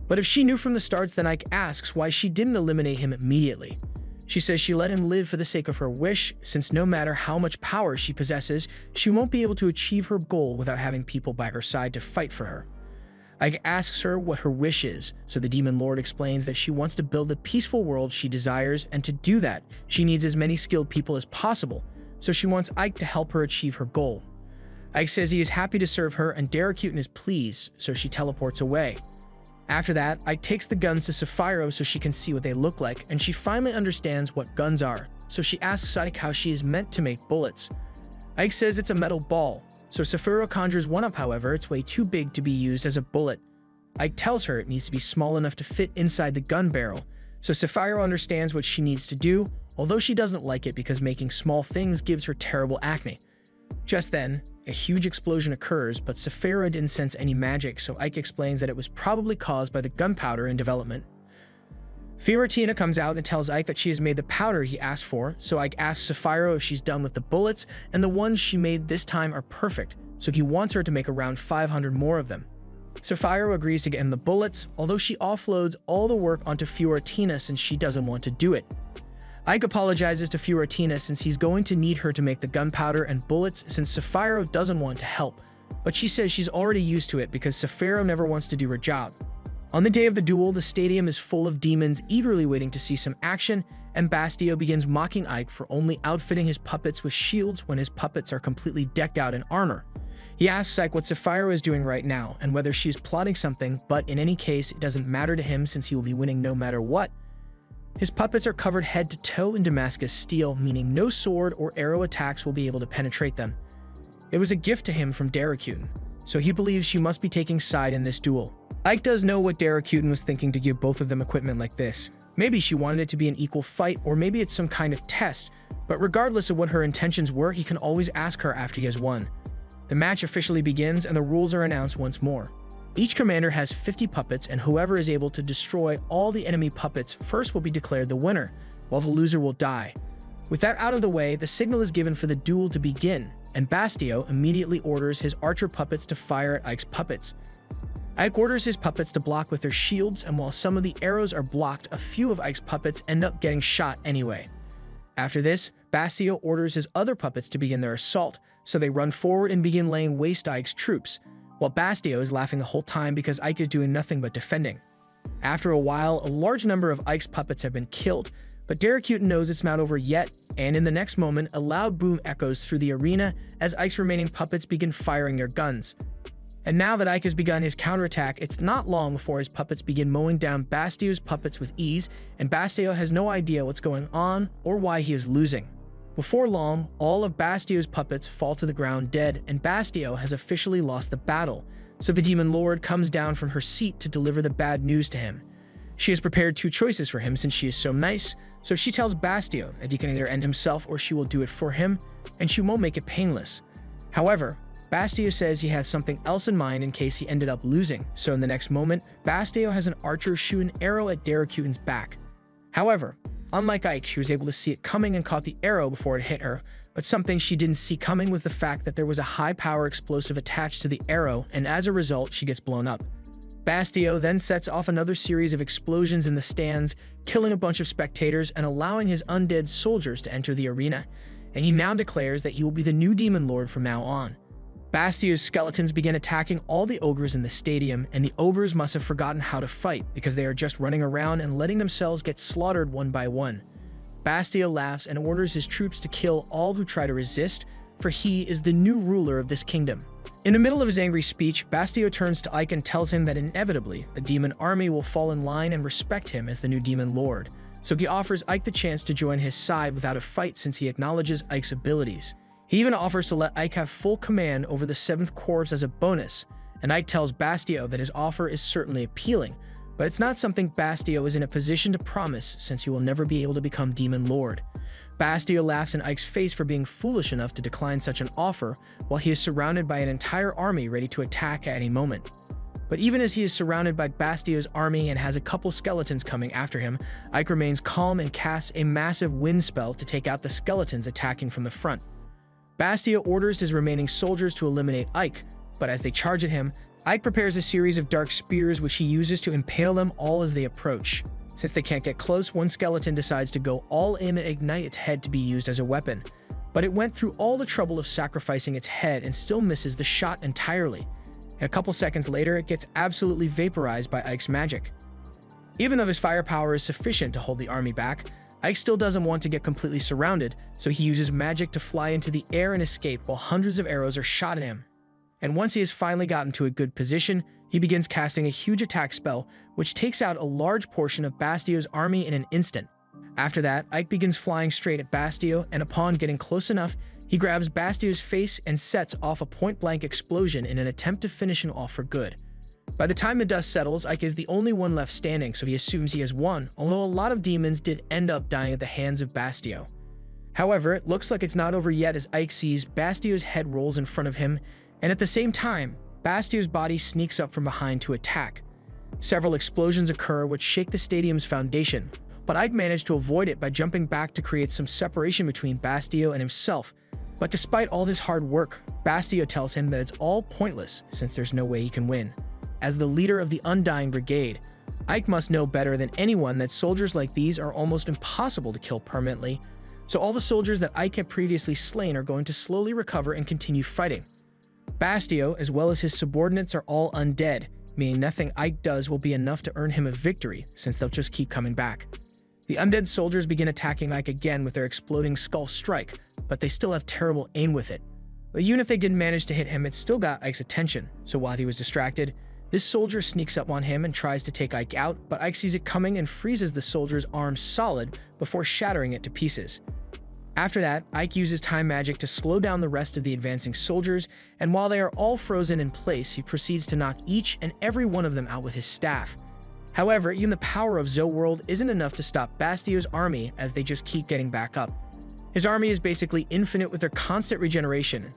But if she knew from the start, then Ike asks why she didn't eliminate him immediately. She says she let him live for the sake of her wish, since no matter how much power she possesses, she won't be able to achieve her goal without having people by her side to fight for her. Ike asks her what her wish is, so the Demon Lord explains that she wants to build the peaceful world she desires, and to do that, she needs as many skilled people as possible, so she wants Ike to help her achieve her goal. Ike says he is happy to serve her and Daracuten is pleased, so she teleports away. After that, Ike takes the guns to Sapphiro so she can see what they look like, and she finally understands what guns are, so she asks Ike how she is meant to make bullets. Ike says it's a metal ball, so Sapphiro conjures one up. However, it's way too big to be used as a bullet. Ike tells her it needs to be small enough to fit inside the gun barrel, so Sapphiro understands what she needs to do, although she doesn't like it because making small things gives her terrible acne. Just then, a huge explosion occurs, but Sapphiro didn't sense any magic, so Ike explains that it was probably caused by the gunpowder in development. Fiorentina comes out and tells Ike that she has made the powder he asked for, so Ike asks Sapphiro if she's done with the bullets, and the ones she made this time are perfect, so he wants her to make around 500 more of them. Sapphiro agrees to get him the bullets, although she offloads all the work onto Fiorentina since she doesn't want to do it. Ike apologizes to Fiorentina since he's going to need her to make the gunpowder and bullets since Sapphiro doesn't want to help, but she says she's already used to it because Sapphiro never wants to do her job. On the day of the duel, the stadium is full of demons eagerly waiting to see some action, and Bastio begins mocking Ike for only outfitting his puppets with shields when his puppets are completely decked out in armor. He asks Ike what Sapphiro is doing right now and whether she's plotting something, but in any case, it doesn't matter to him since he will be winning no matter what. His puppets are covered head to toe in Damascus steel, meaning no sword or arrow attacks will be able to penetrate them. It was a gift to him from Daracuten, so he believes she must be taking side in this duel. Ike does know what Daracuten was thinking to give both of them equipment like this. Maybe she wanted it to be an equal fight, or maybe it's some kind of test, but regardless of what her intentions were, he can always ask her after he has won. The match officially begins and the rules are announced once more. Each commander has 50 puppets, and whoever is able to destroy all the enemy puppets first will be declared the winner, while the loser will die. With that out of the way, the signal is given for the duel to begin, and Bastio immediately orders his archer puppets to fire at Ike's puppets. Ike orders his puppets to block with their shields, and while some of the arrows are blocked, a few of Ike's puppets end up getting shot anyway. After this, Bastio orders his other puppets to begin their assault, so they run forward and begin laying waste to Ike's troops, while Bastio is laughing the whole time because Ike is doing nothing but defending. After a while, a large number of Ike's puppets have been killed, but Daracuten knows it's not over yet, and in the next moment, a loud boom echoes through the arena as Ike's remaining puppets begin firing their guns. And now that Ike has begun his counterattack, it's not long before his puppets begin mowing down Bastio's puppets with ease, and Bastio has no idea what's going on or why he is losing. Before long, all of Bastio's puppets fall to the ground dead, and Bastio has officially lost the battle, so the Demon Lord comes down from her seat to deliver the bad news to him. She has prepared two choices for him since she is so nice, so she tells Bastio that he can either end himself or she will do it for him, and she won't make it painless. However, Bastio says he has something else in mind in case he ended up losing, so in the next moment, Bastio has an archer shoot an arrow at Daracuten's back. However, unlike Ike, she was able to see it coming and caught the arrow before it hit her, but something she didn't see coming was the fact that there was a high-power explosive attached to the arrow, and as a result, she gets blown up. Bastio then sets off another series of explosions in the stands, killing a bunch of spectators and allowing his undead soldiers to enter the arena, and he now declares that he will be the new Demon Lord from now on. Bastio's skeletons begin attacking all the ogres in the stadium, and the ogres must have forgotten how to fight because they are just running around and letting themselves get slaughtered one by one. Bastio laughs and orders his troops to kill all who try to resist, for he is the new ruler of this kingdom. In the middle of his angry speech, Bastio turns to Ike and tells him that inevitably, the demon army will fall in line and respect him as the new demon lord, so he offers Ike the chance to join his side without a fight since he acknowledges Ike's abilities. He even offers to let Ike have full command over the 7th Corps as a bonus, and Ike tells Bastio that his offer is certainly appealing, but it's not something Bastio is in a position to promise since he will never be able to become Demon Lord. Bastio laughs in Ike's face for being foolish enough to decline such an offer while he is surrounded by an entire army ready to attack at any moment. But even as he is surrounded by Bastio's army and has a couple skeletons coming after him, Ike remains calm and casts a massive wind spell to take out the skeletons attacking from the front. Bastio orders his remaining soldiers to eliminate Ike, but as they charge at him, Ike prepares a series of dark spears which he uses to impale them all as they approach. Since they can't get close, one skeleton decides to go all in and ignite its head to be used as a weapon. But it went through all the trouble of sacrificing its head and still misses the shot entirely. And a couple seconds later, it gets absolutely vaporized by Ike's magic. Even though his firepower is sufficient to hold the army back, Ike still doesn't want to get completely surrounded, so he uses magic to fly into the air and escape while hundreds of arrows are shot at him. And once he has finally gotten to a good position, he begins casting a huge attack spell, which takes out a large portion of Bastio's army in an instant. After that, Ike begins flying straight at Bastio, and upon getting close enough, he grabs Bastio's face and sets off a point-blank explosion in an attempt to finish him off for good. By the time the dust settles, Ike is the only one left standing, so he assumes he has won, although a lot of demons did end up dying at the hands of Bastio. However, it looks like it's not over yet as Ike sees Bastio's head rolls in front of him, and at the same time, Bastio's body sneaks up from behind to attack. Several explosions occur which shake the stadium's foundation, but Ike managed to avoid it by jumping back to create some separation between Bastio and himself. But despite all this hard work, Bastio tells him that it's all pointless since there's no way he can win. As the leader of the Undying Brigade, Ike must know better than anyone that soldiers like these are almost impossible to kill permanently, so all the soldiers that Ike had previously slain are going to slowly recover and continue fighting. Bastio, as well as his subordinates, are all undead, meaning nothing Ike does will be enough to earn him a victory, since they'll just keep coming back. The undead soldiers begin attacking Ike again with their exploding skull strike, but they still have terrible aim with it. But even if they didn't manage to hit him, it still got Ike's attention, so while he was distracted, this soldier sneaks up on him and tries to take Ike out, but Ike sees it coming and freezes the soldier's arm solid before shattering it to pieces. After that, Ike uses time magic to slow down the rest of the advancing soldiers, and while they are all frozen in place, he proceeds to knock each and every one of them out with his staff. However, even the power of Zoworld isn't enough to stop Bastio's army as they just keep getting back up. His army is basically infinite with their constant regeneration,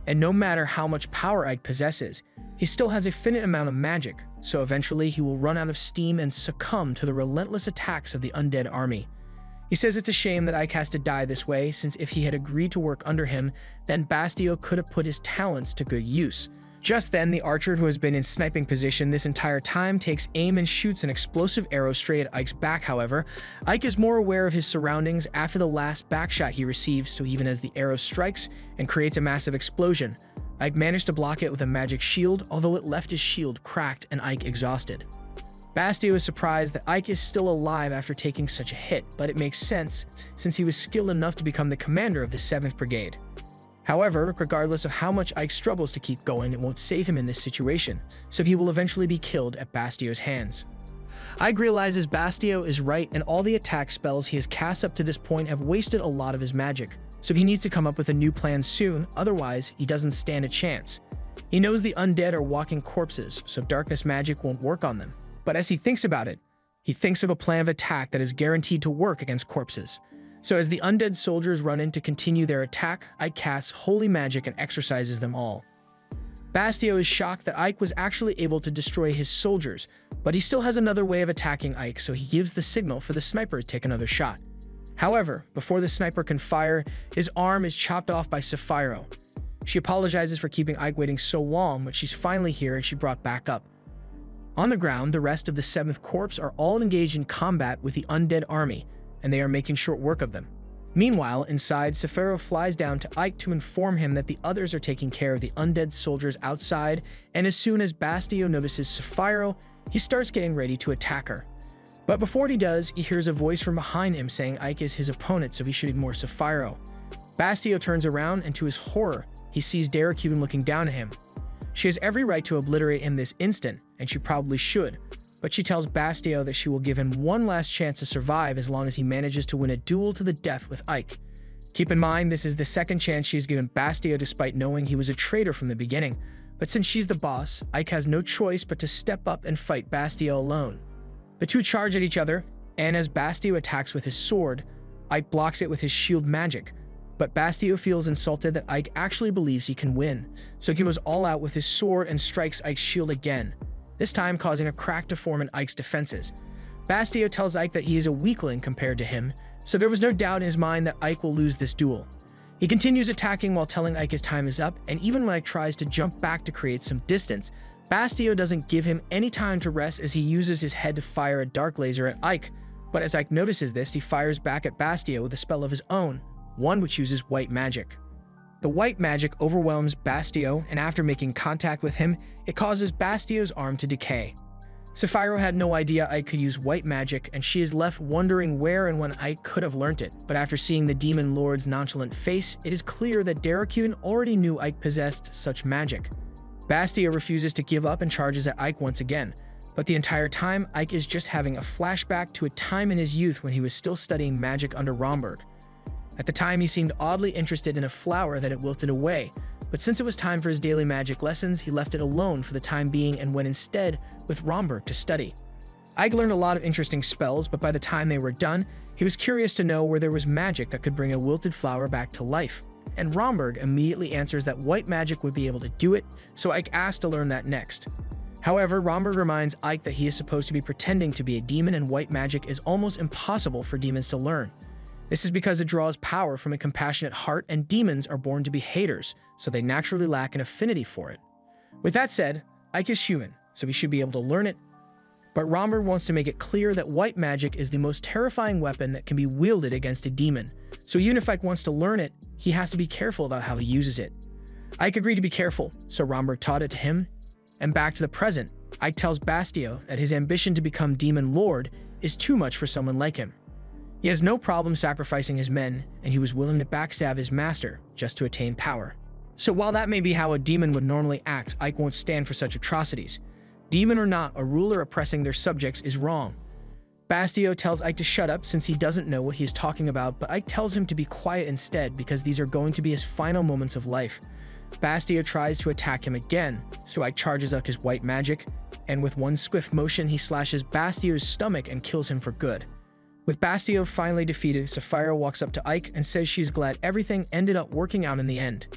and no matter how much power Ike possesses, he still has a finite amount of magic, so eventually he will run out of steam and succumb to the relentless attacks of the undead army. He says it's a shame that Ike has to die this way, since if he had agreed to work under him, then Bastio could have put his talents to good use. Just then, the archer who has been in sniping position this entire time takes aim and shoots an explosive arrow straight at Ike's back. However, Ike is more aware of his surroundings after the last backshot he receives, so even as the arrow strikes and creates a massive explosion, Ike managed to block it with a magic shield, although it left his shield cracked and Ike exhausted. Bastio is surprised that Ike is still alive after taking such a hit, but it makes sense since he was skilled enough to become the commander of the 7th Brigade. However, regardless of how much Ike struggles to keep going, it won't save him in this situation, so he will eventually be killed at Bastio's hands. Ike realizes Bastio is right and all the attack spells he has cast up to this point have wasted a lot of his magic, so he needs to come up with a new plan soon, otherwise he doesn't stand a chance. He knows the undead are walking corpses, so darkness magic won't work on them. But as he thinks about it, he thinks of a plan of attack that is guaranteed to work against corpses. So as the undead soldiers run in to continue their attack, Ike casts holy magic and exorcises them all. Bastio is shocked that Ike was actually able to destroy his soldiers, but he still has another way of attacking Ike, so he gives the signal for the sniper to take another shot. However, before the sniper can fire, his arm is chopped off by Sapphiro. She apologizes for keeping Ike waiting so long, but she's finally here and she brought back up. On the ground, the rest of the 7th Corps are all engaged in combat with the undead army, and they are making short work of them. Meanwhile, inside, Sapphiro flies down to Ike to inform him that the others are taking care of the undead soldiers outside, and as soon as Bastio notices Sapphiro, he starts getting ready to attack her. But before he does, he hears a voice from behind him saying Ike is his opponent, so he should ignore Sapphiro. Bastio turns around, and to his horror, he sees Daracubin looking down at him. She has every right to obliterate him this instant, and she probably should, but she tells Bastio that she will give him one last chance to survive as long as he manages to win a duel to the death with Ike. Keep in mind, this is the second chance she's given Bastio despite knowing he was a traitor from the beginning, but since she's the boss, Ike has no choice but to step up and fight Bastio alone. The two charge at each other, and as Bastio attacks with his sword, Ike blocks it with his shield magic, but Bastio feels insulted that Ike actually believes he can win, so he goes all out with his sword and strikes Ike's shield again, this time causing a crack to form in Ike's defenses. Bastio tells Ike that he is a weakling compared to him, so there was no doubt in his mind that Ike will lose this duel. He continues attacking while telling Ike his time is up, and even when Ike tries to jump back to create some distance, Bastio doesn't give him any time to rest as he uses his head to fire a dark laser at Ike, but as Ike notices this, he fires back at Bastio with a spell of his own, one which uses white magic. The white magic overwhelms Bastio, and after making contact with him, it causes Bastio's arm to decay. Sapphira had no idea Ike could use white magic, and she is left wondering where and when Ike could have learnt it. But after seeing the Demon Lord's nonchalant face, it is clear that Daracuten already knew Ike possessed such magic. Bastia refuses to give up and charges at Ike once again. But the entire time, Ike is just having a flashback to a time in his youth when he was still studying magic under Romberg. At the time, he seemed oddly interested in a flower that had wilted away, but since it was time for his daily magic lessons, he left it alone for the time being and went instead with Romberg to study. Ike learned a lot of interesting spells, but by the time they were done, he was curious to know where there was magic that could bring a wilted flower back to life. And Romberg immediately answers that white magic would be able to do it, so Ike asked to learn that next. However, Romberg reminds Ike that he is supposed to be pretending to be a demon, and white magic is almost impossible for demons to learn. This is because it draws power from a compassionate heart, and demons are born to be haters, so they naturally lack an affinity for it. With that said, Ike is human, so he should be able to learn it, but Romberg wants to make it clear that white magic is the most terrifying weapon that can be wielded against a demon, so even if Ike wants to learn it, he has to be careful about how he uses it. Ike agreed to be careful, so Romberg taught it to him. And back to the present, Ike tells Bastio that his ambition to become Demon Lord is too much for someone like him. He has no problem sacrificing his men, and he was willing to backstab his master just to attain power. So while that may be how a demon would normally act, Ike won't stand for such atrocities. Demon or not, a ruler oppressing their subjects is wrong. Bastio tells Ike to shut up since he doesn't know what he is talking about, but Ike tells him to be quiet instead because these are going to be his final moments of life. Bastio tries to attack him again, so Ike charges up his white magic, and with one swift motion he slashes Bastio's stomach and kills him for good. With Bastio finally defeated, Sapphira walks up to Ike and says she's glad everything ended up working out in the end.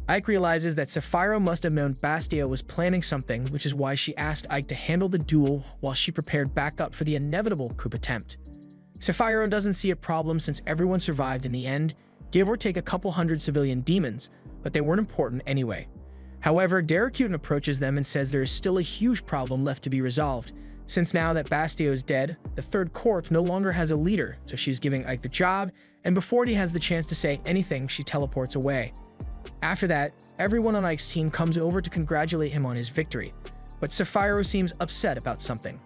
Ike realizes that Sapphira must have known Bastio was planning something, which is why she asked Ike to handle the duel while she prepared backup for the inevitable coup attempt. Sapphira doesn't see a problem since everyone survived in the end, give or take a couple hundred civilian demons, but they weren't important anyway. However, Daracuten approaches them and says there is still a huge problem left to be resolved, since now that Bastio is dead, the Third Corps no longer has a leader, so she's giving Ike the job, and before he has the chance to say anything, she teleports away. After that, everyone on Ike's team comes over to congratulate him on his victory, but Sapphira seems upset about something.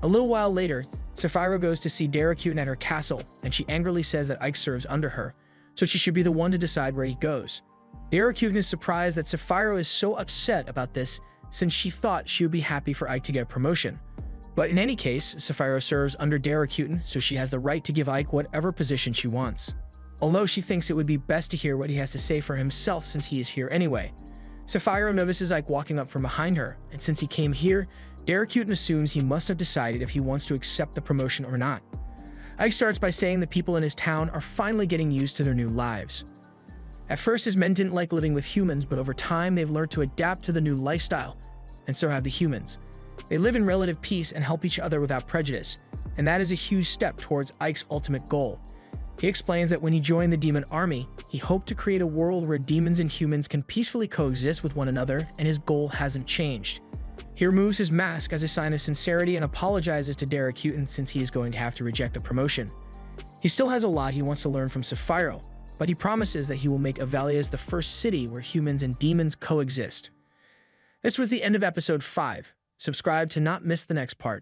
A little while later, Sapphira goes to see Daracuten at her castle, and she angrily says that Ike serves under her, so she should be the one to decide where he goes. Daracuten is surprised that Sapphira is so upset about this since she thought she would be happy for Ike to get a promotion. But in any case, Sapphira serves under Daracuten, so she has the right to give Ike whatever position she wants. Although she thinks it would be best to hear what he has to say for himself since he is here anyway. Sapphira notices Ike walking up from behind her, and since he came here, Daracuten assumes he must have decided if he wants to accept the promotion or not. Ike starts by saying the people in his town are finally getting used to their new lives. At first, his men didn't like living with humans, but over time they've learned to adapt to the new lifestyle, and so have the humans. They live in relative peace and help each other without prejudice, and that is a huge step towards Ike's ultimate goal. He explains that when he joined the demon army, he hoped to create a world where demons and humans can peacefully coexist with one another, and his goal hasn't changed. He removes his mask as a sign of sincerity and apologizes to Daracuten since he is going to have to reject the promotion. He still has a lot he wants to learn from Sapphira, but he promises that he will make Avelias the first city where humans and demons coexist. This was the end of episode 5. Subscribe to not miss the next part.